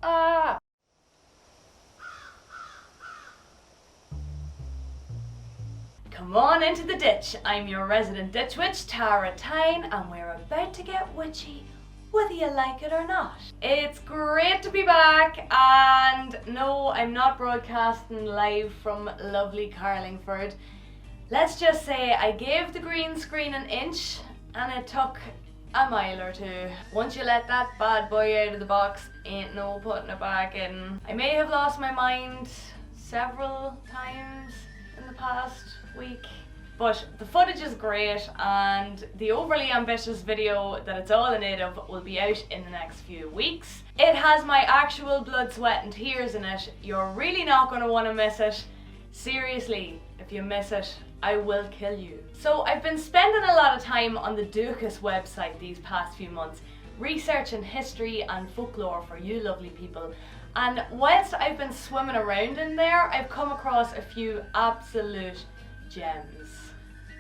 Ah! Come on into the ditch. I'm your resident ditch witch, Tara Tyne, and we're about to get witchy, whether you like it or not. It's great to be back, and no, I'm not broadcasting live from lovely Carlingford. Let's just say I gave the green screen an inch, and it took a mile or two. Once you let that bad boy out of the box, ain't no putting it back in. I may have lost my mind several times in the past week, but the footage is great, and the overly ambitious video that it's all in aid of will be out in the next few weeks. It has my actual blood, sweat and tears in it. You're really not going to want to miss it. Seriously, if you miss it, I will kill you. So I've been spending a lot of time on the Duchess website these past few months, researching history and folklore for you lovely people. And whilst I've been swimming around in there, I've come across a few absolute gems.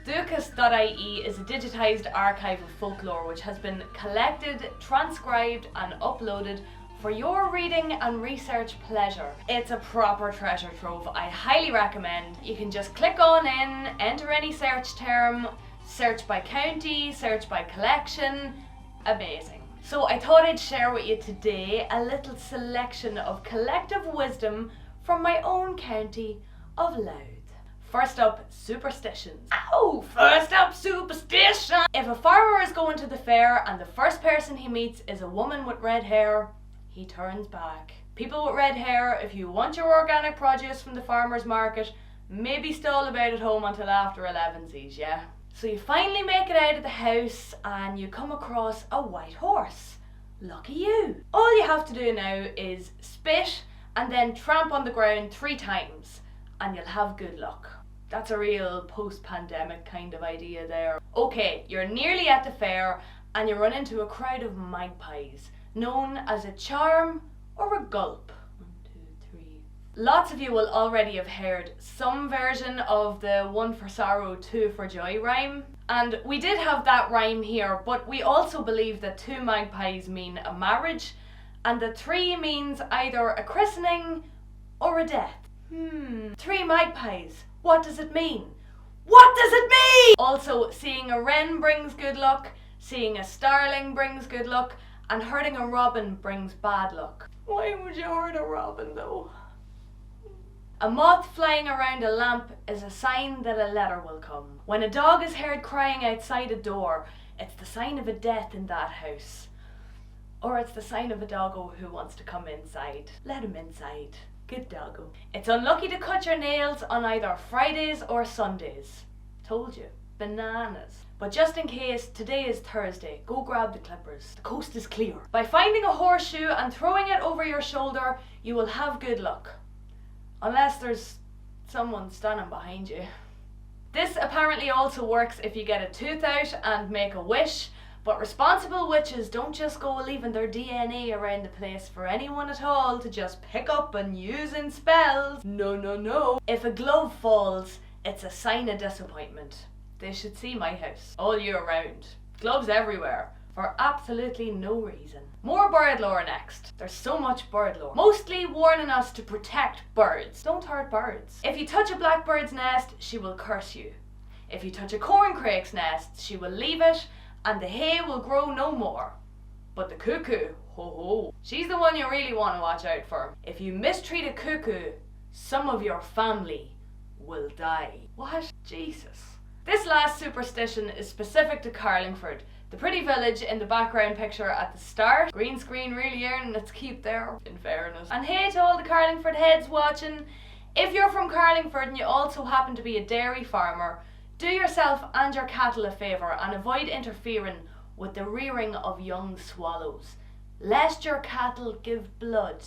Duchess.ie is a digitised archive of folklore which has been collected, transcribed and uploaded for your reading and research pleasure. It's a proper treasure trove. I highly recommend. You can just click on in, enter any search term, search by county, search by collection. Amazing. So I thought I'd share with you today a little selection of collective wisdom from my own county of Louth. First up, superstitions. Ow! First up, superstition! If a farmer is going to the fair and the first person he meets is a woman with red hair, he turns back. People with red hair, if you want your organic produce from the farmer's market, maybe stall about at home until after 11's, yeah? So you finally make it out of the house and you come across a white horse. Lucky you. All you have to do now is spit and then tramp on the ground 3 times and you'll have good luck. That's a real post-pandemic kind of idea there. Okay, you're nearly at the fair and you run into a crowd of magpies, known as a charm or a gulp. 1, 2, 3. Lots of you will already have heard some version of the 1 for sorrow, 2 for joy rhyme. And we did have that rhyme here, but we also believe that 2 magpies mean a marriage, and the 3 means either a christening or a death. 3 magpies. What does it mean? What does it mean? Also, seeing a wren brings good luck, seeing a starling brings good luck, and hurting a robin brings bad luck. Why would you hurt a robin though? A moth flying around a lamp is a sign that a letter will come. When a dog is heard crying outside a door, it's the sign of a death in that house. Or it's the sign of a doggo who wants to come inside. Let him inside. Good doggo. It's unlucky to cut your nails on either Fridays or Sundays. Told you. Bananas. But just in case, today is Thursday. Go grab the clippers. The coast is clear. By finding a horseshoe and throwing it over your shoulder, you will have good luck. Unless there's someone standing behind you. This apparently also works if you get a tooth out and make a wish, but responsible witches don't just go leaving their DNA around the place for anyone at all to just pick up and use in spells. No, no, no. If a glove falls, it's a sign of disappointment. They should see my house all year round. Gloves everywhere, for absolutely no reason. More bird lore next. There's so much bird lore. Mostly warning us to protect birds. Don't hurt birds. If you touch a blackbird's nest, she will curse you. If you touch a corncrake's nest, she will leave it and the hay will grow no more. But the cuckoo, ho ho, she's the one you really want to watch out for. If you mistreat a cuckoo, some of your family will die. What? Jesus. This last superstition is specific to Carlingford, the pretty village in the background picture at the start. Green screen really earning its keep there, in fairness. And hey to all the Carlingford heads watching, if you're from Carlingford and you also happen to be a dairy farmer, do yourself and your cattle a favour and avoid interfering with the rearing of young swallows, lest your cattle give blood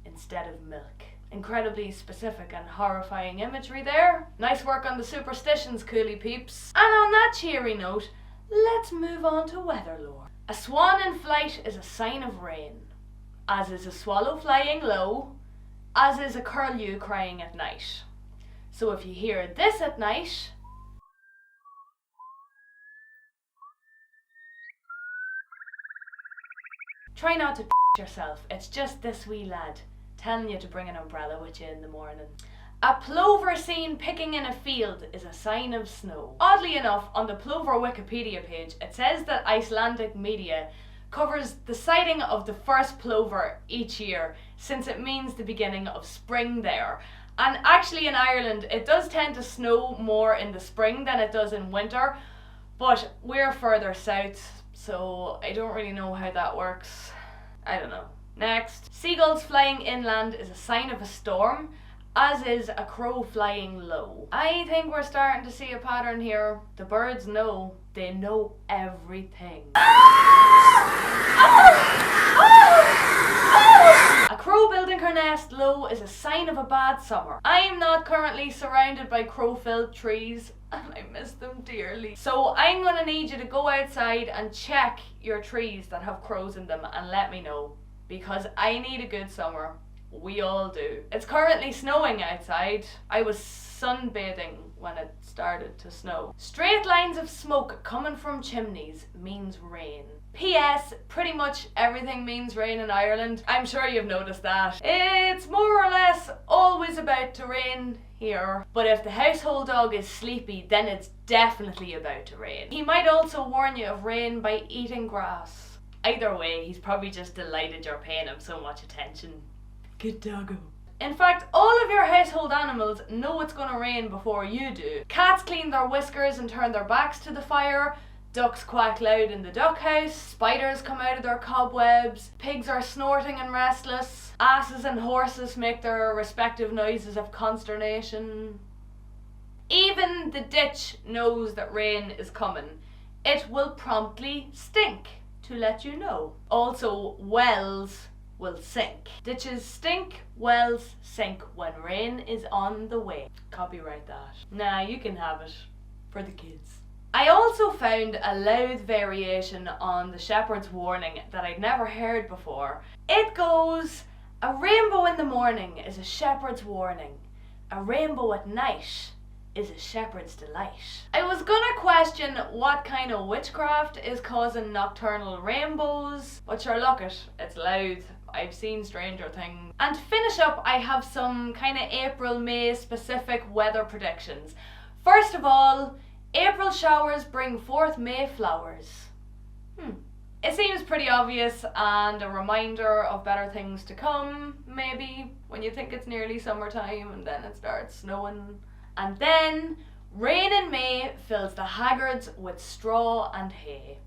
instead of milk. Incredibly specific and horrifying imagery there. Nice work on the superstitions, coolie peeps. And on that cheery note, let's move on to weather lore. A swan in flight is a sign of rain, as is a swallow flying low, as is a curlew crying at night. So if you hear this at night, try not to yourself, it's just this wee lad telling you to bring an umbrella with you in the morning. A plover seen picking in a field is a sign of snow. Oddly enough, on the plover Wikipedia page, it says that Icelandic media covers the sighting of the first plover each year, since it means the beginning of spring there. And actually in Ireland, it does tend to snow more in the spring than it does in winter, but we're further south, so I don't really know how that works. I don't know. Next. Seagulls flying inland is a sign of a storm, as is a crow flying low. I think we're starting to see a pattern here. The birds know. They know everything. A crow building her nest low is a sign of a bad summer. I'm not currently surrounded by crow-filled trees, and I miss them dearly. So I'm gonna need you to go outside and check your trees that have crows in them and let me know, because I need a good summer. We all do. It's currently snowing outside. I was sunbathing when it started to snow. Straight lines of smoke coming from chimneys means rain. P.S. Pretty much everything means rain in Ireland. I'm sure you've noticed that. It's more or less always about to rain here. But if the household dog is sleepy, then it's definitely about to rain. He might also warn you of rain by eating grass. Either way, he's probably just delighted you're paying him so much attention. Good doggo. In fact, all of your household animals know it's gonna rain before you do. Cats clean their whiskers and turn their backs to the fire. Ducks quack loud in the duck house. Spiders come out of their cobwebs. Pigs are snorting and restless. Asses and horses make their respective noises of consternation. Even the ditch knows that rain is coming. It will promptly stink to let you know. Also, wells will sink. Ditches stink, wells sink when rain is on the way. Copyright that. Nah, you can have it. For the kids. I also found a Louth variation on the shepherd's warning that I'd never heard before. It goes, a rainbow in the morning is a shepherd's warning. A rainbow at night is a shepherd's delight. I was gonna question what kind of witchcraft is causing nocturnal rainbows, but sure, look it, it's Louth. I've seen stranger things. And to finish up, I have some kind of April-May specific weather predictions. First of all, April showers bring forth May flowers. It seems pretty obvious and a reminder of better things to come, maybe, when you think it's nearly summertime and then it starts snowing. And then, rain in May fills the haggards with straw and hay.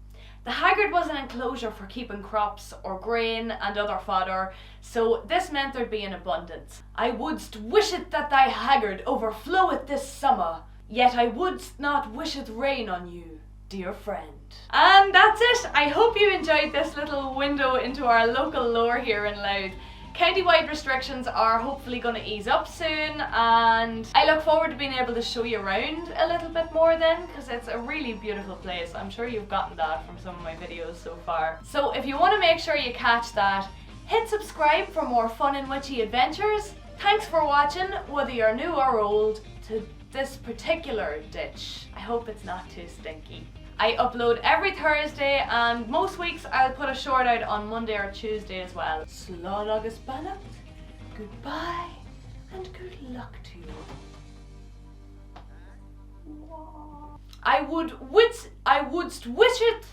The haggard was an enclosure for keeping crops or grain and other fodder, so this meant there'd be an abundance. I wouldst wish it that thy haggard overfloweth this summer, yet I wouldst not wisheth rain on you, dear friend. And that's it. I hope you enjoyed this little window into our local lore here in Louth. County-wide restrictions are hopefully going to ease up soon, and I look forward to being able to show you around a little bit more then, because it's a really beautiful place. I'm sure you've gotten that from some of my videos so far. So if you want to make sure you catch that, hit subscribe for more fun and witchy adventures. Thanks for watching, whether you're new or old, to this particular ditch. I hope it's not too stinky. I upload every Thursday, and most weeks I'll put a short out on Monday or Tuesday as well. Slán agus bannacht, goodbye and good luck to you. I wouldst wish it.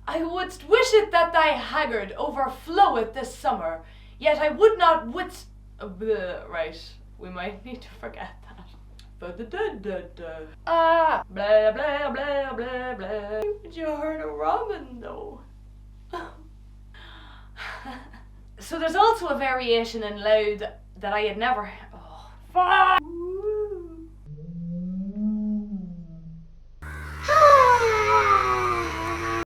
I wouldst wish it that thy haggard overfloweth this summer, yet I would not wits. Right, we might need to forget that. Ah, blah blah blah blah blah. But you heard a robin though. So there's also a variation in Louth that I had never. Oh, fuck!